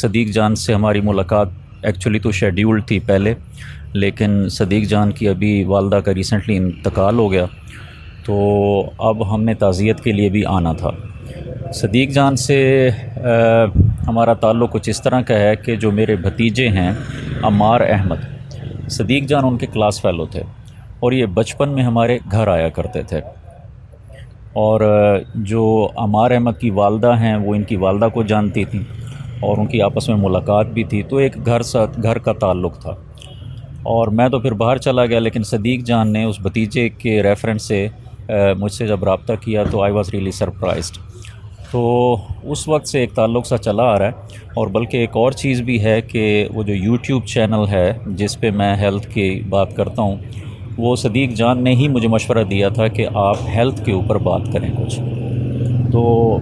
صدیق جان سے ہماری ملاقات ایکچولی تو شیڈیولڈ تھی پہلے، لیکن صدیق جان کی ابھی والدہ کا ریسنٹلی انتقال ہو گیا، تو اب ہمیں تعزیت کے لیے بھی آنا تھا۔ صدیق جان سے ہمارا تعلق کچھ اس طرح کا ہے کہ جو میرے بھتیجے ہیں عمار احمد، صدیق جان ان کے کلاس فیلو تھے اور یہ بچپن میں ہمارے گھر آیا کرتے تھے، اور جو عمار احمد کی والدہ ہیں وہ ان کی والدہ کو جانتی تھیں اور ان کی آپس میں ملاقات بھی تھی، تو ایک گھر کا تعلق تھا۔ اور میں تو پھر باہر چلا گیا، لیکن صدیق جان نے اس بھتیجے کے ریفرنس سے مجھ سے جب رابطہ کیا تو آئی واز ریئلی سرپرائزڈ۔ تو اس وقت سے ایک تعلق سا چلا آ رہا ہے، اور بلکہ ایک اور چیز بھی ہے کہ وہ جو یوٹیوب چینل ہے جس پہ میں ہیلتھ کی بات کرتا ہوں، وہ صدیق جان نے ہی مجھے مشورہ دیا تھا کہ آپ ہیلتھ کے اوپر بات کریں کچھ، تو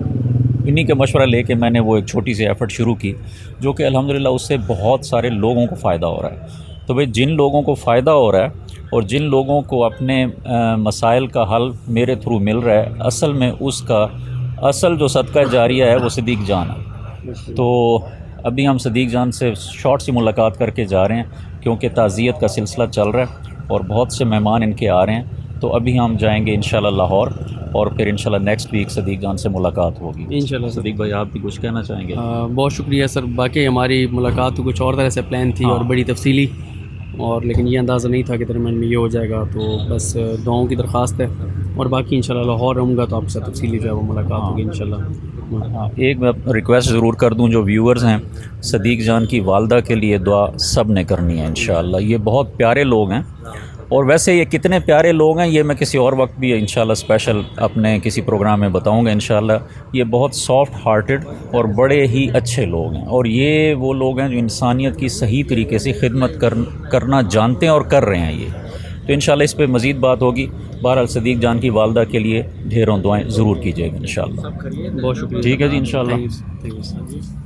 انہی کا مشورہ لے کے میں نے وہ ایک چھوٹی سی ایفرٹ شروع کی، جو کہ الحمدللہ اس سے بہت سارے لوگوں کو فائدہ ہو رہا ہے۔ تو بھئی جن لوگوں کو فائدہ ہو رہا ہے اور جن لوگوں کو اپنے مسائل کا حل میرے تھرو مل رہا ہے، اصل میں اس کا اصل جو صدقہ جاریہ ہے وہ صدیق جان ہے۔ تو ابھی ہم صدیق جان سے شارٹ سی ملاقات کر کے جا رہے ہیں، کیونکہ تعزیت کا سلسلہ چل رہا ہے اور بہت سے مہمان ان کے آ رہے ہیں، تو ابھی ہم جائیں گے انشاءاللہ لاہور، اور پھر انشاءاللہ نیکسٹ ویک صدیق جان سے ملاقات ہوگی انشاءاللہ۔ صدیق بھائی آپ بھی کچھ کہنا چاہیں گے؟ بہت شکریہ سر، باقی ہماری ملاقات تو کچھ اور طرح سے پلان تھی اور بڑی تفصیلی، اور لیکن یہ اندازہ نہیں تھا کہ درمیان میں یہ ہو جائے گا، تو بس دعاؤں کی درخواست ہے، اور باقی انشاءاللہ لاہور رہوں گا تو آپ کے ساتھ تفصیلی جو ہے وہ ملاقات ہوگی انشاءاللہ۔ ایک میں ریکویسٹ ضرور کر دوں، جو ویورز ہیں، صدیق جان کی والدہ کے لیے دعا سب نے کرنی ہے انشاءاللہ۔ یہ بہت پیارے لوگ ہیں، اور ویسے یہ کتنے پیارے لوگ ہیں یہ میں کسی اور وقت بھی انشاءاللہ اسپیشل اپنے کسی پروگرام میں بتاؤں گا انشاءاللہ۔ یہ بہت سافٹ ہارٹڈ اور بڑے ہی اچھے لوگ ہیں، اور یہ وہ لوگ ہیں جو انسانیت کی صحیح طریقے سے خدمت کرنا جانتے ہیں اور کر رہے ہیں یہ، تو انشاءاللہ اس پہ مزید بات ہوگی۔ بہرحال صدیق جان کی والدہ کے لیے ڈھیروں دعائیں ضرور کیجیے گا انشاءاللہ۔ بہت شکریہ۔ ٹھیک ہے جی، انشاءاللہ۔ Thank you.